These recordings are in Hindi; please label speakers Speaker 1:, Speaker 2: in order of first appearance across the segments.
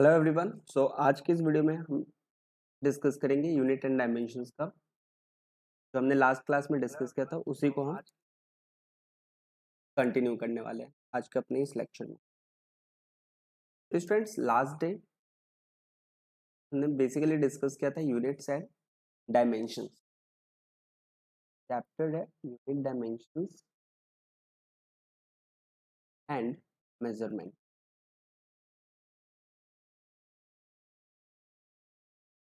Speaker 1: Hello everyone. सो आज की इस वीडियो में हम डिस्कस करेंगे यूनिट एंड डायमेंशंस का। जो हमने लास्ट क्लास में डिस्कस किया था उसी को हम कंटिन्यू करने वाले हैं आज के अपने इस लेक्चर में। तो स्टूडेंट्स, लास्ट डे हमने बेसिकली डिस्कस किया था यूनिट्स एंड डायमेंशंस। चैप्टर है यूनिट डायमेंशंस एंड मेजरमेंट।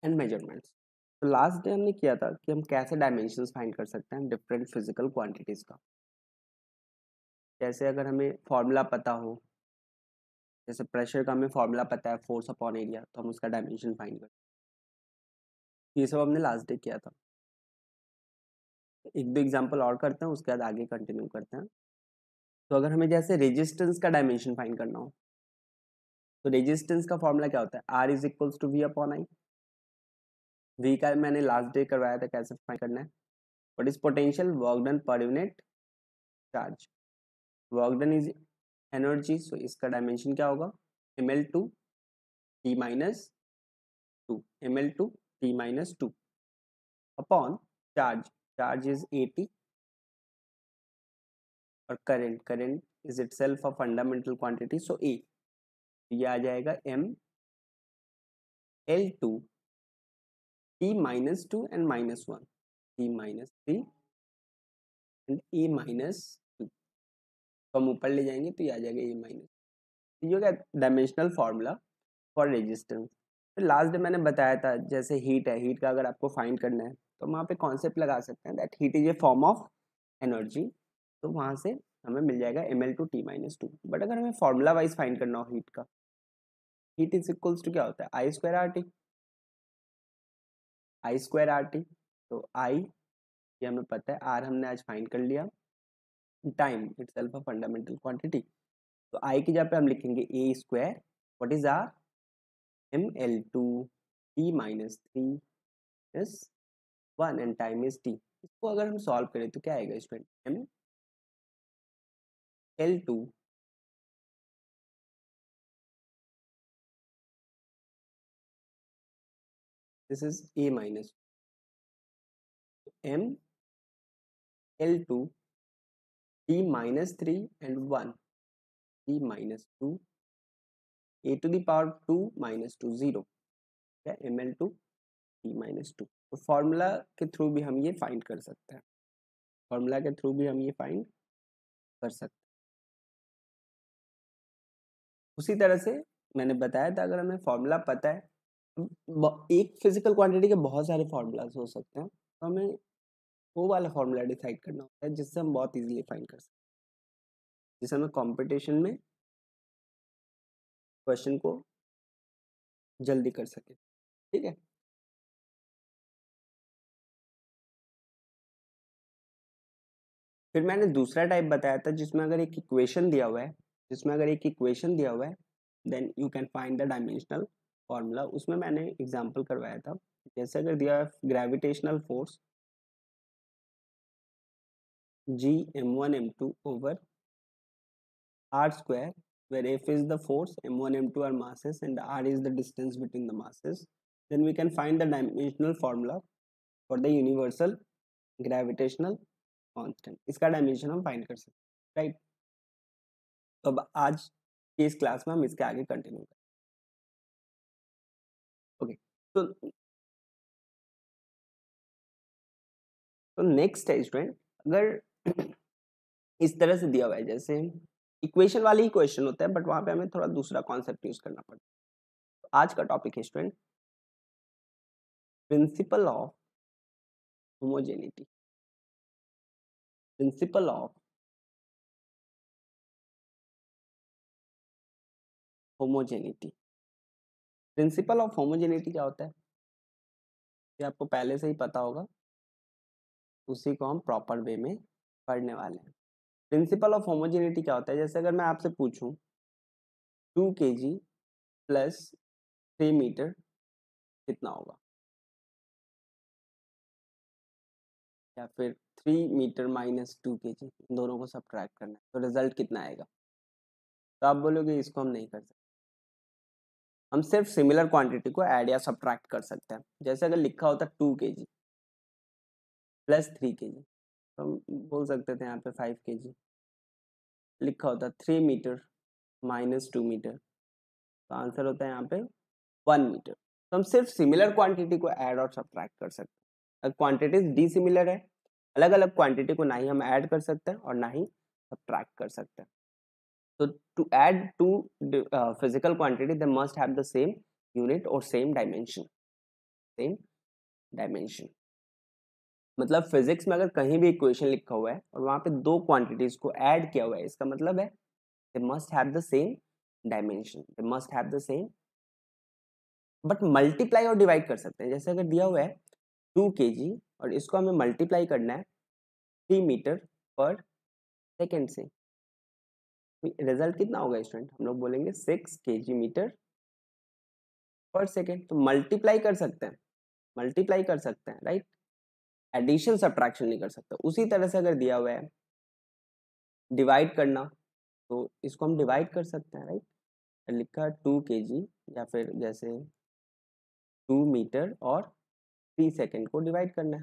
Speaker 1: तो लास्ट डे हमने किया था कि हम कैसे डायमेंशंस फाइंड कर सकते हैं डिफरेंट फिजिकल क्वांटिटीज का। जैसे अगर हमें फॉर्मूला पता हो, जैसे प्रेशर का हमें फॉर्मूला पता है फोर्स अपॉन एरिया, तो हम उसका डायमेंशन फाइंड करते हैं। ये सब हमने लास्ट डे किया था। एक दो एग्जांपल और करते हैं, उसके बाद आगे कंटिन्यू करते हैं। तो अगर हमें जैसे रेजिस्टेंस का डायमेंशन फाइंड करना हो, तो रेजिस्टेंस का फॉर्मूला क्या होता है? R is equals to V upon I. V का मैंने लास्ट डे करवाया था कैसे फाइंड करना है। What is potential? Work done per unit charge. Work done is energy, so इसका डायमेंशन क्या होगा? M L two T minus two, M L two T minus two upon charge. Charge is 80 और current is itself a fundamental quantity, so A. ये आ जाएगा M L two T minus two and minus one, T minus three and A minus two. तो हम ऊपर ले जाएंगे तो ये आ जाएगा ए माइनस। ये हो गया डायमेंशनल फॉर्मूला फॉर रेजिस्टेंस। फिर लास्ट डे मैंने बताया था जैसे हीट है, हीट का अगर आपको फाइंड करना है तो वहाँ पे कॉन्सेप्ट लगा सकते हैं that heat is a form of energy. तो वहाँ से हमें मिल जाएगा M L two T minus two. But अगर हमें फॉर्मूला वाइज फाइंड करना हो हीट का, हीट इज इक्वल्स टू क्या होता है? आई स्क्वायर आर टी। आई स्क्वायर आर टी, तो आई ये हमें पता है, आर हमने आज फाइंड कर लिया। Time itself a fundamental quantity, तो आई की जगह पे हम लिखेंगे A square. What is R? M L two T minus three is one and time is T. इसको अगर हम सॉल्व करें तो क्या आएगा student? M L two this is A minus M L two T minus three and one, T minus two A to the power two minus two zero, क्या M L two T minus two. तो फॉर्मूला के थ्रू भी हम ये फाइंड कर सकते हैं, फॉर्मूला के थ्रू भी हम ये फाइंड कर सकते हैं। उसी तरह से मैंने बताया था, अगर हमें फॉर्मूला पता है, एक फिजिकल क्वांटिटी के बहुत सारे फॉर्मूलाज हो सकते हैं, तो हमें वो वाला फॉर्मूला डिसाइड करना होता है जिससे हम बहुत इजीली फाइंड कर सकते हैं, जिससे हमें कंपटीशन में क्वेश्चन को जल्दी कर सके। ठीक है। फिर मैंने दूसरा टाइप बताया था जिसमें अगर एक इक्वेशन दिया हुआ है, then you can find the dimensional formula. उसमें मैंने एग्जांपल करवाया था, जैसे अगर दिया है gravitational force G m1 m2 over r square, where F is the force, m1 m2 are masses and r is the distance between the masses, then we can find the dimensional formula for the universal gravitational constant। इसका डायमेंशन हम फाइंड कर सकते हैं, राइट। तो अब आज की इस क्लास में हम इसके आगे कंटिन्यू करें। ओके, तो नेक्स्ट है स्टूडेंट, अगर इस तरह से दिया हुआ है, जैसे इक्वेशन वाली ही क्वेश्चन होता है बट वहां पे हमें थोड़ा दूसरा कॉन्सेप्ट यूज करना पड़ता है। तो आज का टॉपिक है student principal of homogeneity. Principal of homogeneity. Principal of homogeneity क्या होता है ये आपको पहले से ही पता होगा, उसी को हम प्रॉपर वे में पढ़ने वाले हैं। प्रिंसिपल ऑफ होमोजेनिटी क्या होता है? जैसे अगर मैं आपसे पूछूं 2 kg प्लस 3 मीटर कितना होगा, या फिर 3 मीटर माइनस 2 kg, दोनों को सब्ट्रैक्ट करना है तो रिजल्ट कितना आएगा? तो आप बोलोगे इसको हम नहीं कर सकते। हम सिर्फ सिमिलर क्वांटिटी को ऐड या सब्ट्रैक्ट कर सकते हैं। जैसे अगर लिखा होता 2 kg प्लस 3 kg, तो हम बोल सकते थे यहाँ पे 5 kg। लिखा होता 3 मीटर माइनस 2 मीटर, तो आंसर होता है यहाँ पे 1 मीटर। तो हम सिर्फ सिमिलर क्वांटिटी को ऐड और सब्ट्रैक्ट कर सकते हैं। अगर क्वांटिटीज डिसिमिलर है, अलग अलग क्वांटिटी को ना ही हम ऐड कर सकते हैं और ना ही सब्ट्रैक्ट कर सकते हैं। तो to add two physical quantity they must have the same unit और सेम डायमेंशन। सेम डायमेंशन मतलब फिजिक्स में अगर कहीं भी इक्वेशन लिखा हुआ है और वहां पे दो क्वांटिटीज को ऐड किया हुआ है, इसका मतलब है they must have the same dimension, they must have the same. But multiply और डिवाइड कर सकते हैं। जैसे अगर दिया हुआ है 2 kg और इसको हमें मल्टीप्लाई करना है 3 मीटर पर सेकेंड से, रिजल्ट कितना होगा स्टूडेंट? हम लोग बोलेंगे 6 kg मीटर पर सेकेंड। तो मल्टीप्लाई कर सकते हैं, मल्टीप्लाई कर सकते हैं, राइट। एडिशन सब्ट्रैक्शन नहीं कर सकते। उसी तरह से अगर दिया हुआ है डिवाइड करना, तो इसको हम डिवाइड कर सकते हैं, राइट। लिखा 2 kg या फिर जैसे 2 मीटर और 3 सेकेंड को डिवाइड करना है,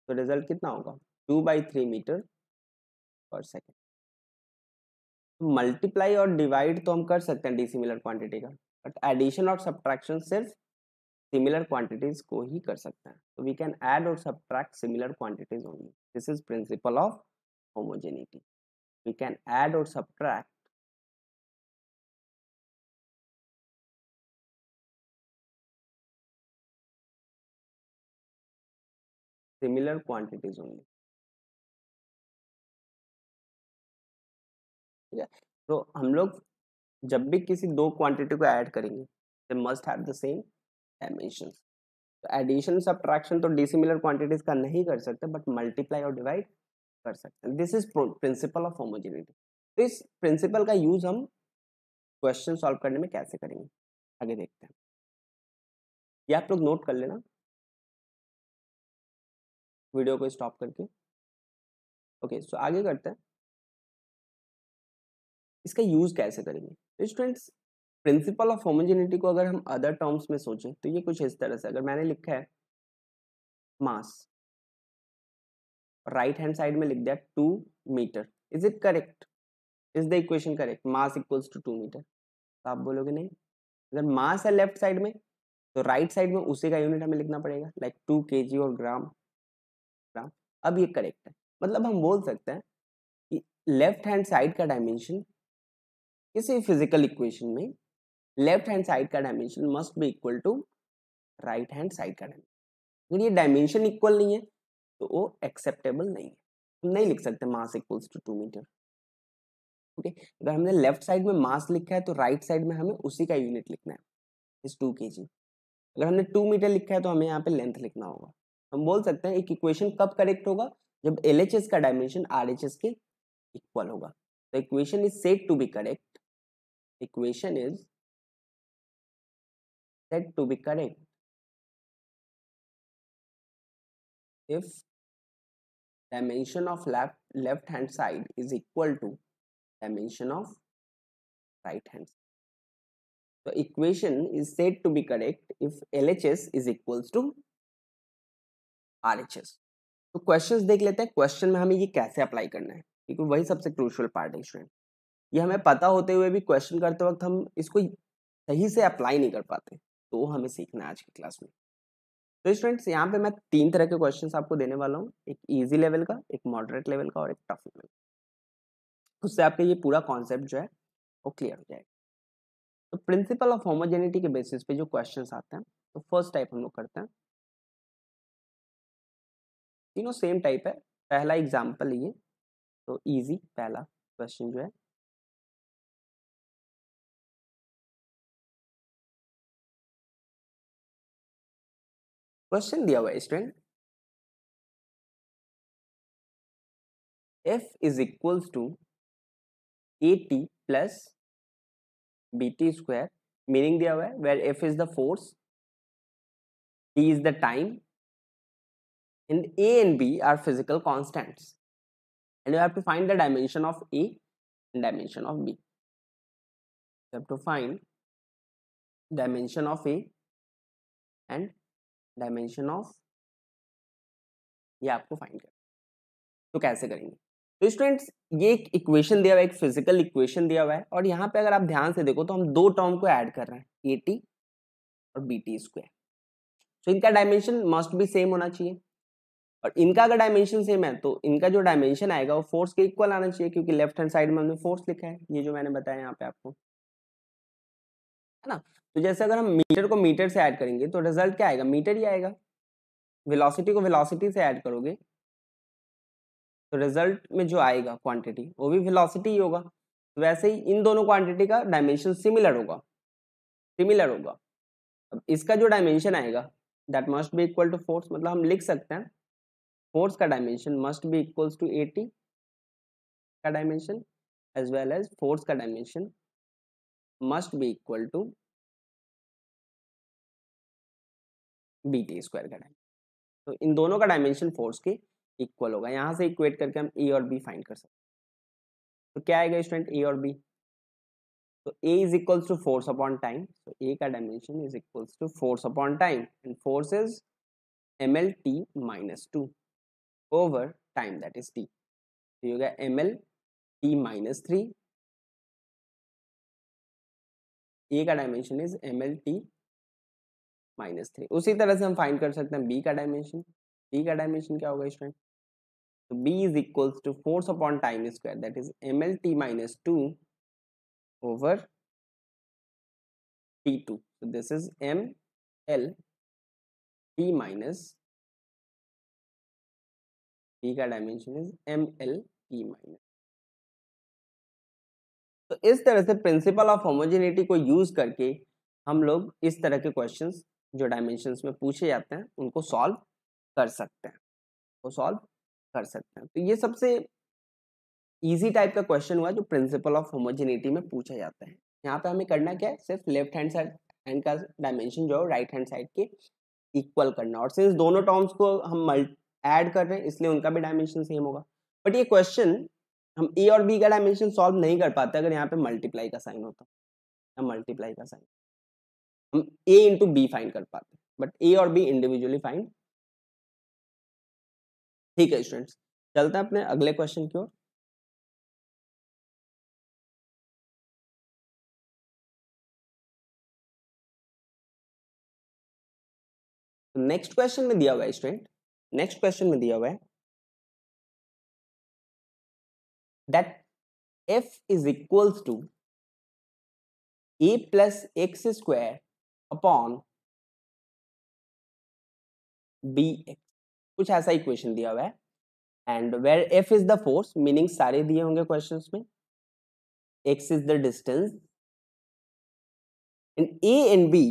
Speaker 1: तो रिजल्ट कितना होगा? 2/3 मीटर पर सेकेंड। मल्टीप्लाई और डिवाइड तो हम कर सकते हैं डिसिमिलर क्वांटिटी का, बट एडिशन और सब्ट्रैक्शन सिर्फ सिमिलर क्वांटिटीज को ही कर सकते हैं। तो वी कैन ऐड और subtract similar quantities only. This is principle of homogeneity. We can add और सब्ट्रैक्ट सिमिलर क्वांटिटीज ओनली। ठीक है, तो हम लोग जब भी किसी दो क्वांटिटी को ऐड करेंगे दे must have the same dimensions. तो एडिशन सब्ट्रैक्शन तो डिसिमिलर क्वांटिटीज का नहीं कर सकते, बट मल्टीप्लाई और डिवाइड कर सकते हैं। This is principle of homogeneity. तो इस प्रिंसिपल का यूज हम क्वेश्चन सॉल्व करने में कैसे करेंगे, आगे देखते हैं। ये आप लोग नोट कर लेना वीडियो को स्टॉप करके। ओके, सो आगे करते हैं। इसका यूज कैसे करेंगे? तो स्टूडेंट्स, प्रिंसिपल ऑफ होमोजेनिटी को अगर हम अदर टर्म्स में सोचें तो ये कुछ इस तरह से, अगर मैंने लिखा है मास, राइट हैंड साइड में लिख दिया 2 metre, is it correct? Is the equation correct? Mass equals to 2 metre. तो आप बोलोगे नहीं। अगर मास है लेफ्ट साइड में, तो राइट साइड में उसी का यूनिट हमें लिखना पड़ेगा, लाइक 2 kg और ग्राम। ग्राम। अब ये करेक्ट है, मतलब हम बोल सकते हैं कि लेफ्ट हैंड साइड का डायमेंशन किसी फिजिकल इक्वेशन में लेफ्ट हैंड साइड का dimension must be equal to right hand side का डायमेंशन। अगर ये डायमेंशन इक्वल नहीं है तो वो एक्सेप्टेबल नहीं है, हम नहीं लिख सकते मास इक्वल्स टू 2 मीटर। ओके, अगर हमने लेफ्ट साइड में मास लिखा है तो राइट साइड में हमें उसी का यूनिट लिखना है, इस 2 kg। अगर हमने 2 मीटर लिखा है तो हमें यहाँ पे लेंथ लिखना होगा। हम बोल सकते हैं एक इक्वेशन कब करेक्ट होगा? जब LHS का डायमेंशन RHS के इक्वल होगा। तो equation is said to be correct, equation is said to be correct if dimension of left hand side is equal to dimension of right hand side. The equation is said to be correct if LHS is equals to RHS. तो क्वेश्चंस देख लेते हैं, क्वेश्चन में हमें ये कैसे अप्लाई करना है, क्योंकि वही सबसे क्रूशियल पार्ट है स्टूडेंट। ये हमें पता होते हुए भी क्वेश्चन करते वक्त हम इसको सही से अप्लाई नहीं कर पाते, तो वो हमें सीखना है आज की क्लास में। तो स्टूडेंट्स, यहाँ पे मैं 3 तरह के क्वेश्चंस आपको देने वाला हूँ, एक इजी लेवल का, एक मॉडरेट लेवल का और एक टफ लेवल का। उससे आपका ये पूरा कॉन्सेप्ट जो है वो क्लियर हो जाएगा। तो प्रिंसिपल ऑफ होमोजेनिटी के बेसिस पे जो क्वेश्चंस आते हैं, तो फर्स्ट टाइप हम लोग करते हैं, तीनों सेम टाइप है। पहला एग्जाम्पल ये, तो इजी पहला क्वेश्चन जो है, क्वेश्चन दिया हुआ है student, F is equals to AT plus BT square, meaning दिया हुआ है where F is the force, T is the time and A and B are physical constants and you have to find the dimension of A and dimension of B. You have to find dimension of A and dimension of, ये आपको फाइंड करना। तो कैसे करेंगे? तो स्टूडेंट्स ये एक इक्वेशन दिया हुआ है, एक फिजिकल इक्वेशन दिया हुआ है, और यहाँ पे अगर आप ध्यान से देखो तो हम दो टर्म को ऐड कर रहे हैं, ए टी और बी टी स्क्वायर। तो इनका डायमेंशन मस्ट भी सेम होना चाहिए, और इनका अगर डायमेंशन सेम है तो इनका जो डायमेंशन आएगा वो फोर्स के इक्वल आना चाहिए, क्योंकि लेफ्ट हैंड साइड में हमने फोर्स लिखा है, ये जो मैंने बताया यहाँ पे आपको, है ना। तो जैसे अगर हम मीटर को मीटर से ऐड करेंगे तो रिजल्ट क्या आएगा? मीटर ही आएगा। वेलोसिटी को वेलोसिटी से ऐड करोगे तो रिजल्ट में जो आएगा क्वांटिटी वो भी वेलोसिटी ही होगा। तो वैसे ही इन दोनों क्वांटिटी का डायमेंशन सिमिलर होगा, सिमिलर होगा। अब इसका जो डायमेंशन आएगा that must be equal to force, मतलब हम लिख सकते हैं फोर्स का dimension must be equals to 80 का dimension, as well as force का dimension must be equal to B T square का डायमेंशन। तो इन दोनों का डायमेंशन फोर्स के इक्वल होगा। यहाँ से इक्वेट करके हम ए और बी फाइंड कर सकते हैं। तो क्या आएगा स्टूडेंट ए और बी? तो a is equals to force upon time, तो a का dimension is equals to force upon time, and force is ml t minus 2 over time that is t। तो ये हो गया ml t माइनस 3, a का dimension is ml t minus 3। उसी तरह से हम फाइंड कर सकते हैं b का डायमेंशन। b का डायमेंशन क्या होगा स्टूडेंट? तो b is equals to force upon time square that is ml t minus 2 over t2। so this is ml t minus, t का dimension is ml t minus. तो इस तरह से प्रिंसिपल ऑफ होमोजेनिटी को यूज करके हम लोग इस तरह के क्वेश्चंस जो डायमेंशंस में पूछे जाते हैं उनको सॉल्व कर सकते हैं, वो सॉल्व कर सकते हैं। तो ये सबसे इजी टाइप का क्वेश्चन हुआ जो प्रिंसिपल ऑफ होमोजेनिटी में पूछा जाता है। यहाँ पे हमें करना क्या है, सिर्फ लेफ्ट हैंड साइड हैंड का डायमेंशन जो है राइट हैंड साइड के इक्वल करना, और सिंस दोनों टर्म्स को हम ऐड कर रहे हैं इसलिए उनका भी डायमेंशन सेम होगा। बट ये क्वेश्चन हम ए और बी का डायमेंशन सॉल्व नहीं कर पाते अगर यहाँ पे मल्टीप्लाई का साइन होता, या मल्टीप्लाई का साइन, हम ए इंटू बी फाइंड कर पाते, बट ए और बी इंडिविजुअली फाइंड। ठीक है स्टूडेंट्स, चलते हैं अपने अगले क्वेश्चन की ओर। नेक्स्ट क्वेश्चन में दिया हुआ है स्टूडेंट, नेक्स्ट क्वेश्चन में दिया हुआ है that f is equals to a plus x square upon bx, कुछ ऐसा इक्वेशन दिया हुआ है, and where f is the force, meaning सारे दिए होंगे क्वेश्चंस में, x is the distance, and a and b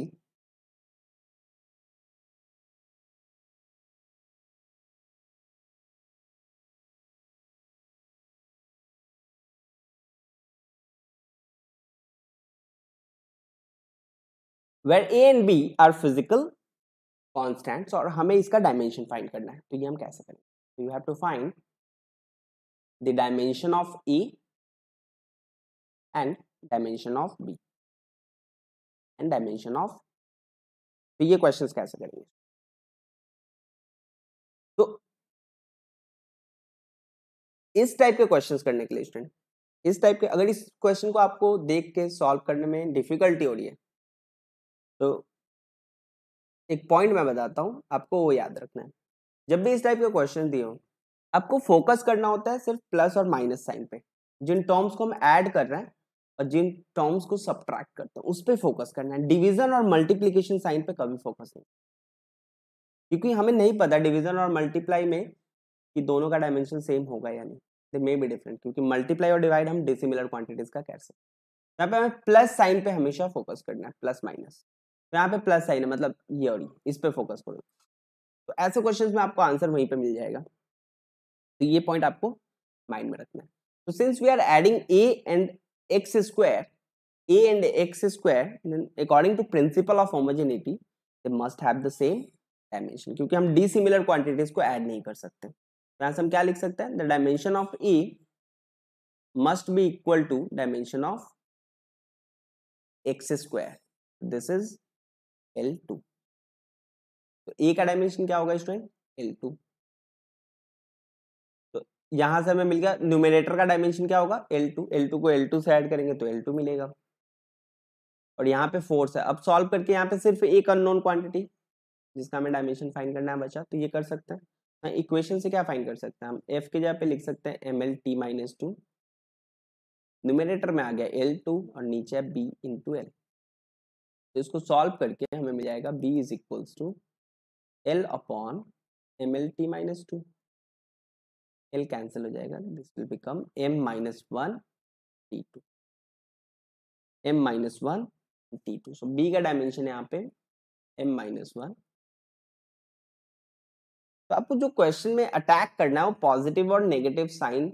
Speaker 1: where a and b are physical constants, और हमें इसका डायमेंशन फाइंड करना है। तो ये हम कैसे करेंगे? तो you have to find the dimension of a and dimension of b and dimension of, तो ये क्वेश्चंस कैसे करेंगे? तो इस टाइप के क्वेश्चंस करने के लिए स्टूडेंट, इस टाइप के, अगर इस क्वेश्चन को आपको देख के सॉल्व करने में डिफिकल्टी हो रही है तो एक पॉइंट मैं बताता हूँ आपको, वो याद रखना है। जब भी इस टाइप के क्वेश्चन दिए हो आपको फोकस करना होता है सिर्फ प्लस और माइनस साइन पे, जिन टर्म्स को हम ऐड कर रहे हैं और जिन टर्म्स को सब्ट्रैक्ट करते हैं उस पर फोकस करना है। डिवीजन और मल्टीप्लीकेशन साइन पे कभी फोकस नहीं, क्योंकि हमें नहीं पता डिवीजन और मल्टीप्लाई में कि दोनों का डायमेंशन सेम होगा या नहीं, दे मे बी डिफरेंट, क्योंकि मल्टीप्लाई और डिवाइड हम डिसिमिलर क्वांटिटीज का कर सकते हैं। यहाँ पे हमें प्लस साइन पे हमेशा फोकस करना है, प्लस माइनस, तो यहाँ पे प्लस साइन है मतलब ये और ये, इस पे फोकस करो। तो ऐसे क्वेश्चंस में आपको आंसर वहीं पे मिल जाएगा, तो ये पॉइंट आपको माइंड में रखना है। तो since we are adding a and x square, a and x square, then according to principle of homogeneity they must have the same dimension, क्योंकि हम dissimilar quantities को ऐड नहीं कर सकते। तो यहाँ से हम क्या लिख सकते हैं, the dimension of a must be equal to dimension of x square, this is L2। तो ए का डायमेंशन क्या होगा स्टूडेंट? L2। तो यहां से हमें मिल गया न्यूमरेटर का डायमेंशन क्या होगा? L2। L2 को L2 से ऐड करेंगे तो L2 मिलेगा, और यहाँ पे फोर्स है। अब सॉल्व करके यहाँ पे सिर्फ एक अननोन क्वांटिटी जिसका हमें डायमेंशन फाइंड करना है बचा, तो ये कर सकते हैं। इक्वेशन से क्या फाइंड कर सकते हैं हम? F के जगह पे लिख सकते हैं mlt-2, न्यूमरेटर में आ गया L2 और नीचे है B इंटू L। तो इसको सॉल्व करके हमें मिल जाएगा B is equals to L upon mlt-2। L cancel हो जाएगा, this will become m-1 T2, m-1 T2। So B का डायमेंशन यहाँ पे m-1। तो आपको जो क्वेश्चन में अटैक करना है वो पॉजिटिव और नेगेटिव साइन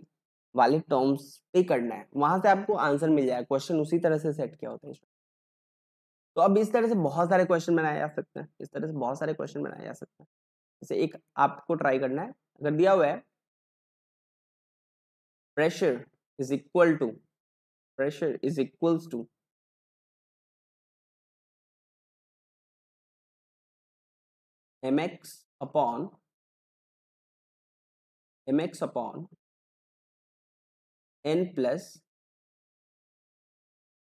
Speaker 1: वाले टर्म्स पे करना है, वहां से आपको आंसर मिल जाएगा। क्वेश्चन उसी तरह से सेट किया होता है। तो अब इस तरह से बहुत सारे क्वेश्चन बनाए जा सकते हैं, इस तरह से बहुत सारे क्वेश्चन बनाए जा सकते हैं। जैसे एक आपको ट्राई करना है, अगर दिया हुआ है pressure is equal to mx upon n plus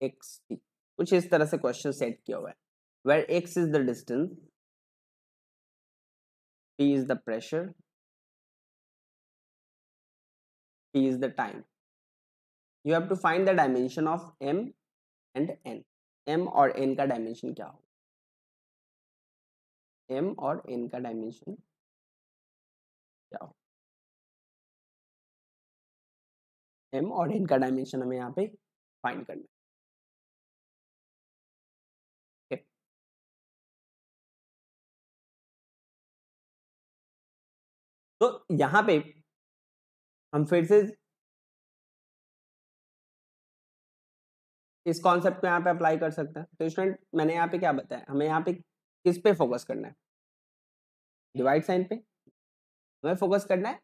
Speaker 1: xt, कुछ इस तरह से क्वेश्चन सेट किया हुआ है, where x is the distance, t is the pressure, t is the time. You have to find the dimension of m and n. m और n का डायमेंशन क्या होगा? m और n का डायमेंशन क्या होगा? m और n का डायमेंशन हमें यहाँ पे फाइंड करना है। तो यहाँ पे हम फिर से इस कॉन्सेप्ट को यहाँ पे अप्लाई कर सकते हैं। तो स्टूडेंट मैंने यहाँ पे क्या बताया, हमें यहाँ पे किस पे फोकस करना है? डिवाइड साइन पे हमें फोकस करना है,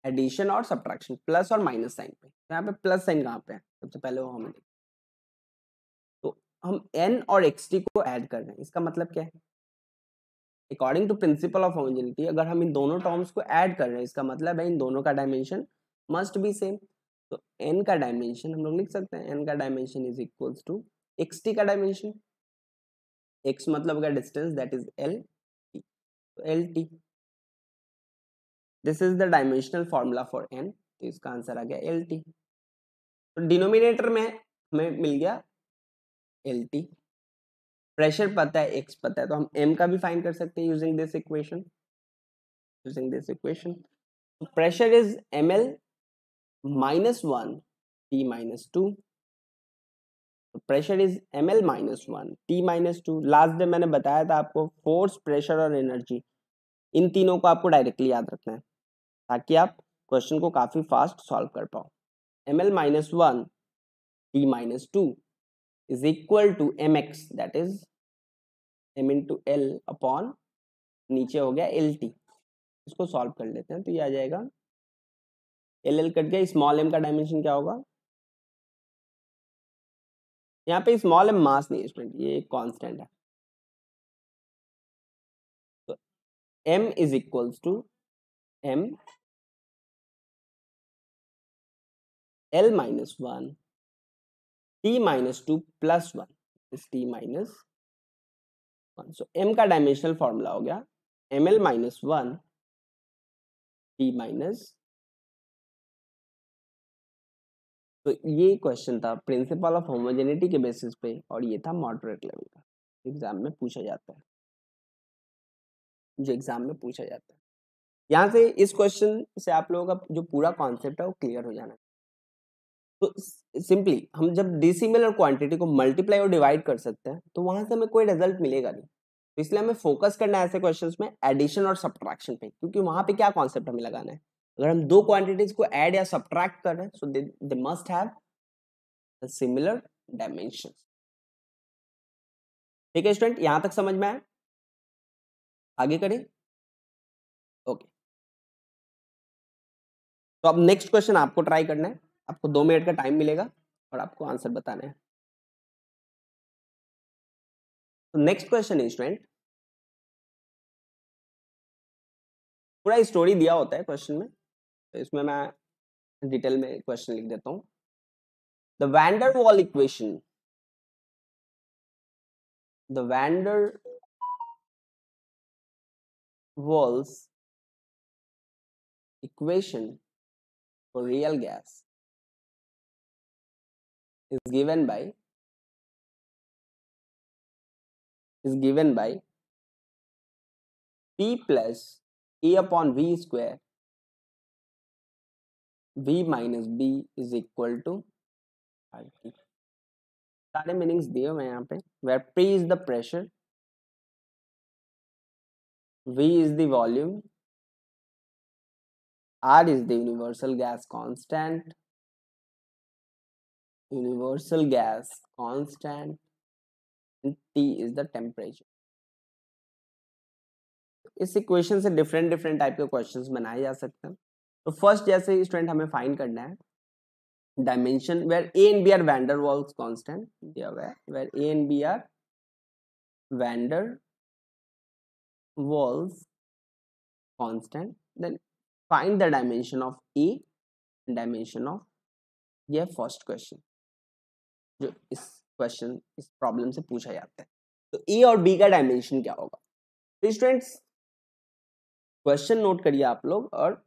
Speaker 1: एडिशन और सब्ट्रैक्शन, प्लस और माइनस साइन पे। यहाँ पे प्लस साइन कहाँ पे है? सबसे पहले वो हमें तो हम n और xt को ऐड कर रहे हैं, इसका मतलब क्या है? According to principle of homogeneity, अगर हम इन दोनों टर्म्स को ऐड कर रहे हैं, इसका मतलब है इन दोनों का डायमेंशन मस्ट बी सेम। तो n का डायमेंशन हम लोग लिख सकते हैं, n का dimension is equals to xt का डायमेंशन, x मतलब का डिस्टेंस दैट इज l, तो lt। This is the dimensional formula for n, तो इसका आंसर आ गया lt। तो डिनोमिनेटर में हमें मिल गया lt, प्रेशर पता है, x पता है, तो हम m का भी फाइंड कर सकते हैं using this equation. Pressure is ml -1 T-2, pressure is ml -1 T-2। Last day मैंने बताया था आपको फोर्स, प्रेशर और एनर्जी, इन तीनों को आपको डायरेक्टली याद रखना है ताकि आप क्वेश्चन को काफी फास्ट सॉल्व कर पाओ। ml -1 T-2 is equal to mx, that is m into l upon नीचे हो गया lt। इसको सॉल्व कर लेते हैं, तो ये आ जाएगा एल कट गया, स्मॉल m का डायमेंशन क्या होगा? यहाँ पे स्मॉल m मास नहीं स्टूडेंट, ये एक कांस्टेंट है। तो m is equals to m l -1 T-2 plus 1 is T-1। So m का डायमेंशनल फॉर्मूला हो गया ml -1 T-। तो ये क्वेश्चन था प्रिंसिपल ऑफ होमोजेनिटी के बेसिस पे, और ये था मॉडरेट लेवल का, एग्जाम में पूछा जाता है, जो एग्जाम में पूछा जाता है। यहाँ से इस क्वेश्चन से आप लोगों का जो पूरा कॉन्सेप्ट है वो क्लियर हो जाना है। तो सिंपली हम जब डिसिमिलर क्वांटिटी को मल्टीप्लाई और डिवाइड कर सकते हैं तो वहां से हमें कोई रिजल्ट मिलेगा नहीं। तो इसलिए हमें फोकस करना है ऐसे क्वेश्चंस में एडिशन और सब्ट्रैक्शन पे, क्योंकि वहां पे क्या कॉन्सेप्ट हमें लगाना है, अगर हम दो क्वांटिटीज को ऐड या सब्ट्रैक्ट कर रहे हैं so they must have similar dimensions. ठीक है स्टूडेंट, यहां तक समझ में आया? आगे करें? ओके, तो अब नेक्स्ट क्वेश्चन आपको ट्राई करना है, आपको 2 मिनट का टाइम मिलेगा और आपको आंसर बताना है। तो नेक्स्ट क्वेश्चन है स्टूडेंट, पूरा स्टोरी दिया होता है क्वेश्चन में, तो इसमें मैं डिटेल में क्वेश्चन लिख देता हूँ। The wander wall equation, the wander walls equation for real gas is given by P plus A upon V square V minus B is equal to RT। सारे मीनिंग्स दिए हुए हैं यहाँ पे। where P is the pressure, V is the volume, R is the universal gas constant, and T is the temperature। इस इक्वेशन से डिफरेंट टाइप के क्वेश्चंस बनाए जा सकते हैं। तो फर्स्ट जैसे स्टूडेंट हमें फाइंड करना है dimension where A and B are van der Waals constant दिया हुआ है, where A and B are van der Waals constant, then find the dimension of A and dimension of, यह फर्स्ट क्वेश्चन जो इस प्रॉब्लम से पूछा जाता है। तो A और B का डायमेंशन क्या होगा? तो स्टूडेंट्स क्वेश्चन नोट करिए आप लोग और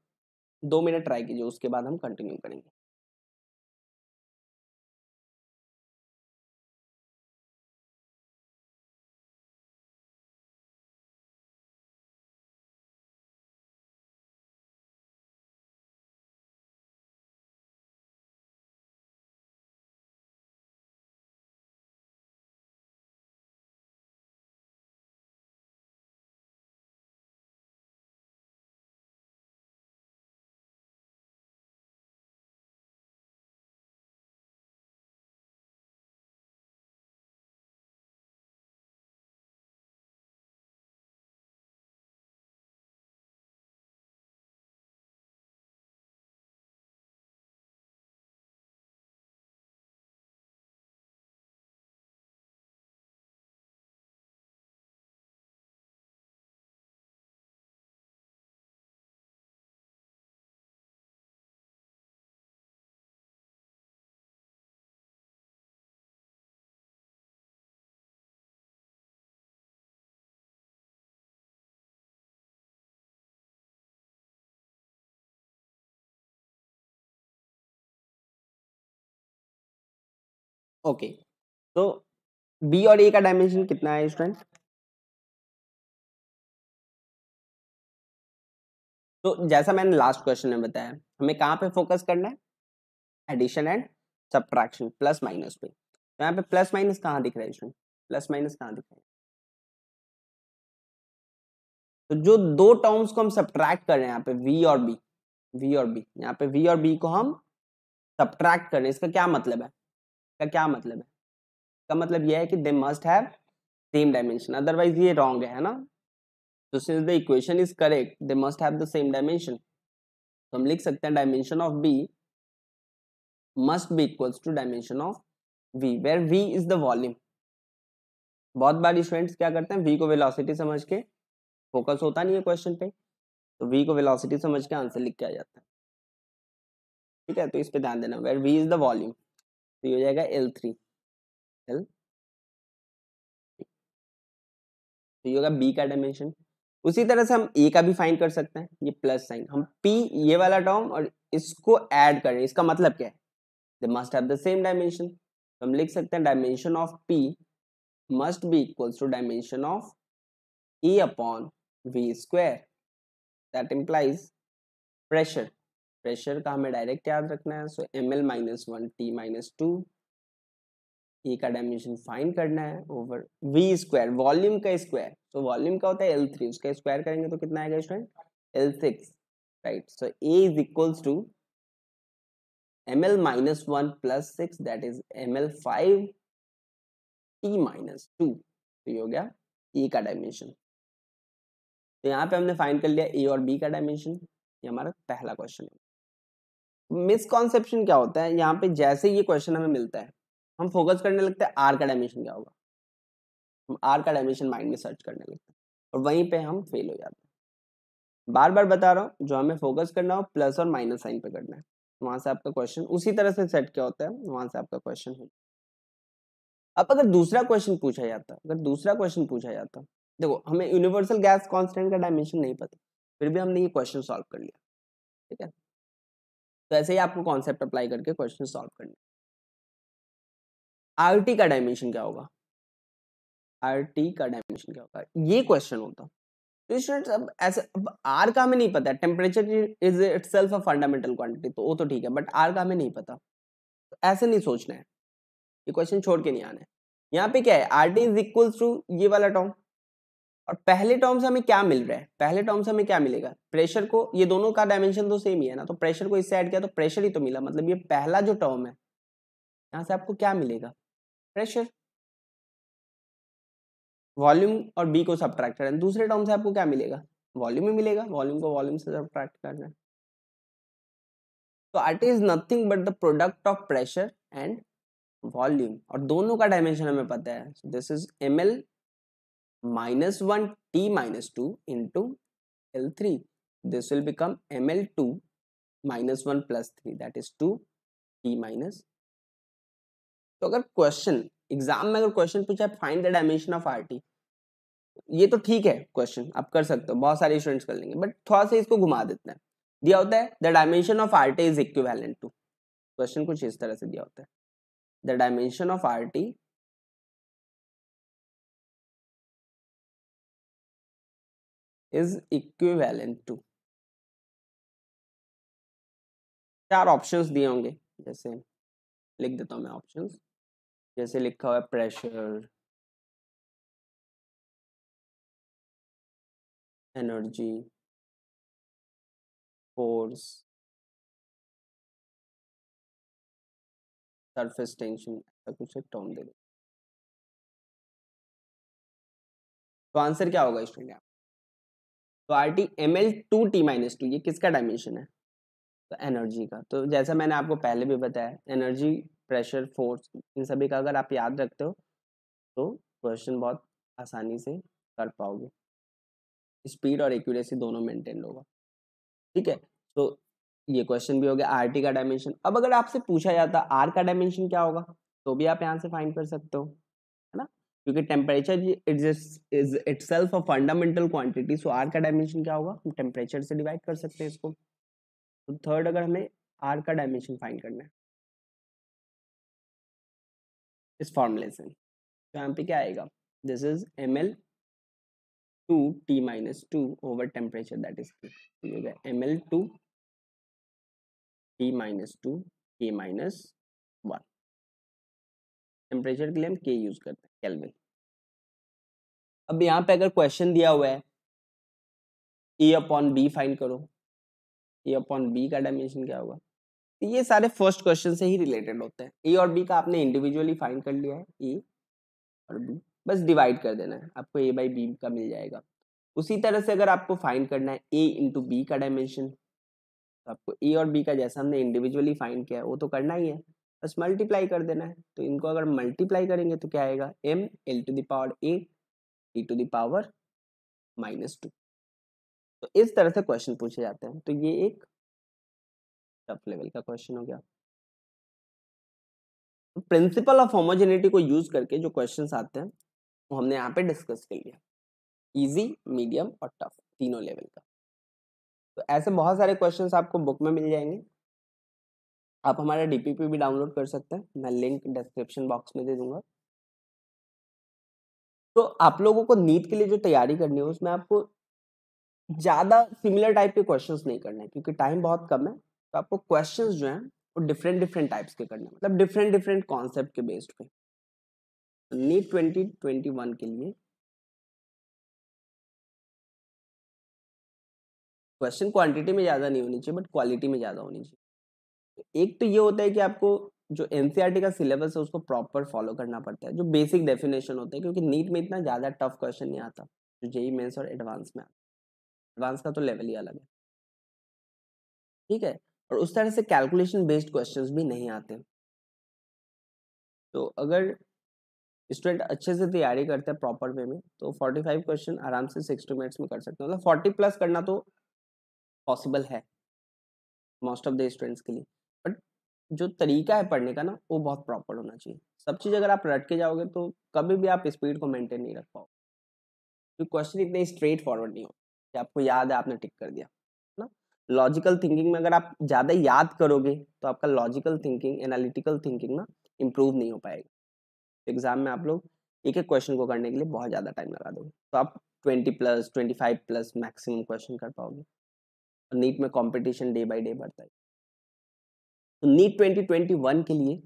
Speaker 1: 2 मिनट ट्राई कीजिए, उसके बाद हम कंटिन्यू करेंगे। ओके तो बी और ए का डायमेंशन कितना है स्टूडेंट? तो जैसा मैंने लास्ट क्वेश्चन में बताया, हमें कहाँ पे फोकस करना है? Addition and subtraction, plus minus पे। तो यहाँ पे प्लस माइनस कहाँ दिख रहा है स्टूडेंट? प्लस माइनस कहाँ दिख रहा है? तो जो दो टर्म्स को हम सब्ट्रैक्ट कर रहे हैं यहाँ पे वी और बी, यहाँ पे वी और बी को हम सब्ट्रैक्ट कर रहे हैं, इसका क्या मतलब है? इसका मतलब यह है कि they must have same dimension, otherwise ये रॉन्ग है ना। तो since the equation is correct they must have the same dimension, तो हम लिख सकते हैं dimension of B must be equals to dimension of V, where V is the volume. बहुत बार स्टूडेंट्स क्या करते हैं, वी को वेलोसिटी समझ के, फोकस होता नहीं है क्वेश्चन पे, तो वी को वेलोसिटी समझ के आंसर लिख के आ जाता है। ठीक है, तो इस पे ध्यान देना, where V is the volume, तो ये हो जाएगा L3, तो ये होगा बी का डायमेंशन। उसी तरह से हम ए का भी फाइंड कर सकते हैं, ये प्लस साइन, हम पी ये वाला टर्म और इसको ऐड करें, इसका मतलब क्या है? They must have the same dimension, तो हम लिख सकते हैं dimension of P must be equals to dimension of A upon V square, that implies pressure का हमें डायरेक्ट याद रखना है, सो ml - 1 t - 2, ए का डायमेंशन फाइंड करना है ओवर वी स्क्वायर, वॉल्यूम का स्क्वायर, तो वॉल्यूम का होता है L3, उसका स्क्वायर करेंगे तो कितना आएगा student? L6, right. So A is equals to ml - 1 + 6, that is ml5 t - 2, तो ये हो गया ए का डायमेंशन। तो यहाँ पे हमने फाइंड कर लिया ए और बी का डायमेंशन, ये हमारा पहला क्वेश्चन है। मिसकॉन्सेप्शन क्या होता है यहाँ पे, जैसे ये क्वेश्चन हमें मिलता है हम फोकस करने लगते हैं आर का डायमेंशन क्या होगा, हम आर का डायमेंशन माइंड में सर्च करने लगते हैं और वहीं पे हम फेल हो जाते हैं। बार बार बता रहा हूँ, जो हमें फोकस करना हो प्लस और माइनस साइन पे करना है, वहां से आपका क्वेश्चन उसी तरह से सेट क्या होता है, वहां से आपका क्वेश्चन हो। अब अगर दूसरा क्वेश्चन पूछा जाता, देखो हमें यूनिवर्सल गैस कांस्टेंट का डायमेंशन नहीं पता, फिर भी हमने ये क्वेश्चन सॉल्व कर लिया, ठीक है। तो ऐसे ही आपको कॉन्सेप्ट अप्लाई करके क्वेश्चन सॉल्व करना। आरटी का डायमेंशन क्या होगा, ये क्वेश्चन होता। तो स्टूडेंट्स अब ऐसे, अब आर का हमें नहीं पता, temperature is itself a fundamental quantity, तो वो तो ठीक है, बट आर का हमें नहीं पता, तो ऐसे नहीं सोचना है, ये क्वेश्चन छोड़ के नहीं आना है। यहाँ पे क्या है, R T is equal to ये वाला टर्म, और पहले टर्म से हमें क्या मिल रहा है, पहले टर्म से हमें क्या मिलेगा, प्रेशर को, ये दोनों का डायमेंशन तो सेम ही है ना, तो प्रेशर को इससे ऐड किया तो प्रेशर ही तो मिला, मतलब ये पहला जो टर्म है, यहाँ से आपको क्या मिलेगा, प्रेशर। वॉल्यूम और बी को सब्ट्रैक्ट करें, दूसरे टर्म से आपको क्या मिलेगा, वॉल्यूम ही मिलेगा, वॉल्यूम को वॉल्यूम से सब्ट्रैक्ट करना है। तो R T is nothing but the product of pressure and volume, और दोनों का डायमेंशन हमें पता है, this is M L -1 t -2 into L3, this will become ml2 -1 + 3, that is 2 t minus। तो अगर क्वेश्चन एग्जाम में अगर क्वेश्चन पूछा है find the dimension of RT, ये तो ठीक है, क्वेश्चन आप कर सकते हो, बहुत सारे स्टूडेंट्स कर लेंगे, बट थोड़ा सा इसको घुमा देते हैं। दिया होता है the dimension of RT is equivalent to, question कुछ इस तरह से दिया होता है, the dimension of RT is equivalent to, चार ऑप्शंस दिए होंगे, जैसे लिख देता हूं मैं ऑप्शंस, जैसे लिखा हुआ है pressure, energy, force, surface tension, ऐसा कुछ एक टर्म दे दो। तो आंसर क्या होगा स्टूडेंट, तो R T M L two T -2, ये किसका डायमेंशन है, तो एनर्जी का। तो जैसा मैंने आपको पहले भी बताया, एनर्जी, प्रेशर, फोर्स, इन सभी का अगर आप याद रखते हो तो क्वेश्चन बहुत आसानी से कर पाओगे, स्पीड और एक्यूरेसी दोनों मेंटेन होगा, ठीक है। तो ये क्वेश्चन भी हो गया आर टी का डायमेंशन। अब अगर आपसे पूछा जाता आर का डायमेंशन क्या होगा, तो भी आप यहाँ से फाइंड कर सकते हो, है ना, क्योंकि temperature is itself a fundamental quantity, so R का डायमेंशन क्या होगा, हम टेम्परेचर से डिवाइड कर सकते हैं इसको। तो थर्ड, अगर हमें आर का डायमेंशन फाइंड करना है इस फॉर्मूले से, तो यहाँ पे क्या आएगा, this is M L two T -2 over temperature, that is M L two T -2 K -1, temperature के लिए हम के यूज करते हैं, केल्विन। अब यहाँ पे अगर क्वेश्चन दिया हुआ है ए अपॉन बी फाइंड करो, ए अपॉन बी का डायमेंशन क्या होगा, तो ये सारे फर्स्ट क्वेश्चन से ही रिलेटेड होते हैं। ए और बी का आपने इंडिविजुअली फाइंड कर लिया है, ए और बी, बस डिवाइड कर देना है, आपको ए बाई बी का मिल जाएगा। उसी तरह से अगर आपको फाइंड करना है ए इंटू बी का डायमेंशन, तो आपको ए और बी का जैसा हमने इंडिविजुअली फाइंड किया है वो तो करना ही है, बस मल्टीप्लाई कर देना है। तो इनको अगर मल्टीप्लाई करेंगे तो क्या आएगा, M L to the power A T to the power -2। तो इस तरह से क्वेश्चन पूछे जाते हैं, तो ये एक टफ लेवल का क्वेश्चन हो गया। प्रिंसिपल ऑफ होमोजेनिटी को यूज करके जो क्वेश्चंस आते हैं वो हमने यहाँ पे डिस्कस कर लिया, इजी, मीडियम और टफ, तीनों लेवल का। तो ऐसे बहुत सारे क्वेश्चंस आपको बुक में मिल जाएंगे, आप हमारा डीपीपी भी डाउनलोड कर सकते हैं, मैं लिंक डिस्क्रिप्शन बॉक्स में दे दूंगा। तो आप लोगों को नीट के लिए जो तैयारी करनी है उसमें आपको ज्यादा सिमिलर टाइप के क्वेश्चंस नहीं करने हैं, क्योंकि टाइम बहुत कम है, तो आपको क्वेश्चंस जो हैं वो डिफरेंट डिफरेंट टाइप्स के करने हैं, मतलब डिफरेंट डिफरेंट कॉन्सेप्ट के बेस्ड पे। नीट 2021 के लिए क्वेश्चन क्वांटिटी में ज्यादा नहीं होनी चाहिए, बट क्वालिटी में ज्यादा होनी चाहिए। एक तो ये होता है कि आपको जो एनसीईआरटी का सिलेबस है उसको प्रॉपर फॉलो करना पड़ता है, जो बेसिक डेफिनेशन होता है, क्योंकि नीट में इतना ज्यादा टफ क्वेश्चन नहीं आता जो जेई मेंस और एडवांस में आता है, एडवांस का तो लेवल ही अलग है, ठीक है। और उस तरह से कैलकुलेशन बेस्ड क्वेश्चंस भी नहीं आते। तो अगर स्टूडेंट अच्छे से तैयारी करते हैं प्रॉपर वे में तो 45 क्वेश्चन आराम से 60 मिनट्स में कर सकते हैं, मतलब 40 प्लस करना तो पॉसिबल है मोस्ट ऑफ द स्टूडेंट्स के लिए, बट जो तरीका है पढ़ने का ना वो बहुत प्रॉपर होना चाहिए। सब चीज़ अगर आप रट के जाओगे तो कभी भी आप स्पीड को मेंटेन नहीं रख पाओगे, क्योंकि क्वेश्चन इतने स्ट्रेट फॉरवर्ड नहीं हो कि आपको याद है आपने टिक कर दिया ना। लॉजिकल थिंकिंग में अगर आप ज़्यादा याद करोगे तो आपका लॉजिकल थिंकिंग, एनालिटिकल थिंकिंग ना इम्प्रूव नहीं हो पाएगा। एग्जाम में आप लोग एक एक क्वेश्चन को करने के लिए बहुत ज़्यादा टाइम लगा दोगे, तो आप 20 प्लस 25 प्लस मैक्सिमम क्वेश्चन कर पाओगे। और नीट में कंपटीशन डे बाय डे बढ़ता है, तो नीट 2021 के लिए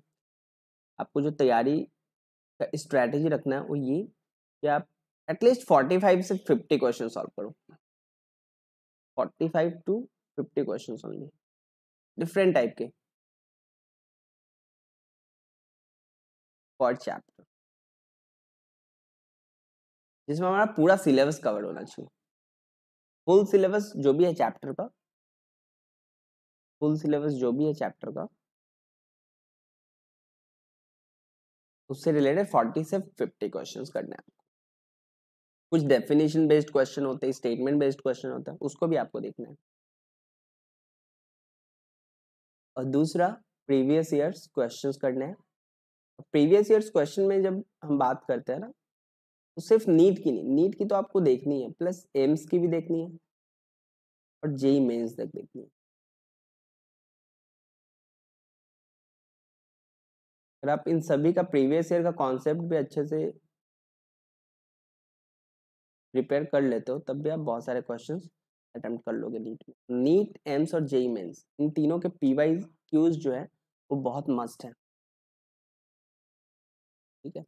Speaker 1: आपको जो तैयारी का स्ट्रैटेजी रखना है वो ये कि आप एटलीस्ट 45 से 50 क्वेश्चन सॉल्व करो, 45 to 50 question only, different type के पर चैप्टर, जिसमें हमारा पूरा सिलेबस कवर होना चाहिए। फुल सिलेबस जो भी है चैप्टर का, फुल सिलेबस जो भी है चैप्टर का उससे रिलेटेड 40 से 50 क्वेश्चंस करने हैं। कुछ डेफिनेशन बेस्ड क्वेश्चन होते हैं, स्टेटमेंट बेस्ड क्वेश्चन होता है, उसको भी आपको देखना है। और दूसरा प्रीवियस ईयर्स क्वेश्चंस करने हैं। प्रीवियस ईयर्स क्वेश्चन में जब हम बात करते हैं ना तो सिर्फ नीट की नहीं, नीट की तो आपको देखनी है, प्लस एम्स की भी देखनी है और जेई मेंस तक देखनी है। अगर आप इन सभी का प्रीवियस ईयर का कॉन्सेप्ट भी अच्छे से प्रिपेयर कर लेते हो तब भी आप बहुत सारे क्वेश्चंस अटेम्प्ट कर लोगे नीट में। नीट, एम्स और जेई मेंस इन तीनों के पीवाई क्यूज जो है वो बहुत मस्ट है, ठीक है।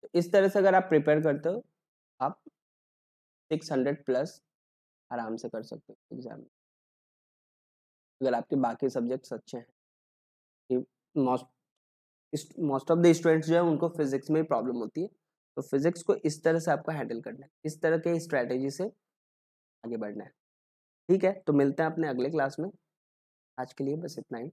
Speaker 1: तो इस तरह से अगर आप प्रिपेयर करते हो आप 600 प्लस आराम से कर सकते हो एग्जाम में, अगर आपके बाकी सब्जेक्ट्स अच्छे हैं। मोस्ट ऑफ द स्टूडेंट्स जो है उनको फिजिक्स में प्रॉब्लम होती है, तो फिजिक्स को इस तरह से आपको हैंडल करना है, इस तरह के स्ट्रैटेजी से आगे बढ़ना है, ठीक है। तो मिलते हैं अपने अगले क्लास में, आज के लिए बस इतना ही।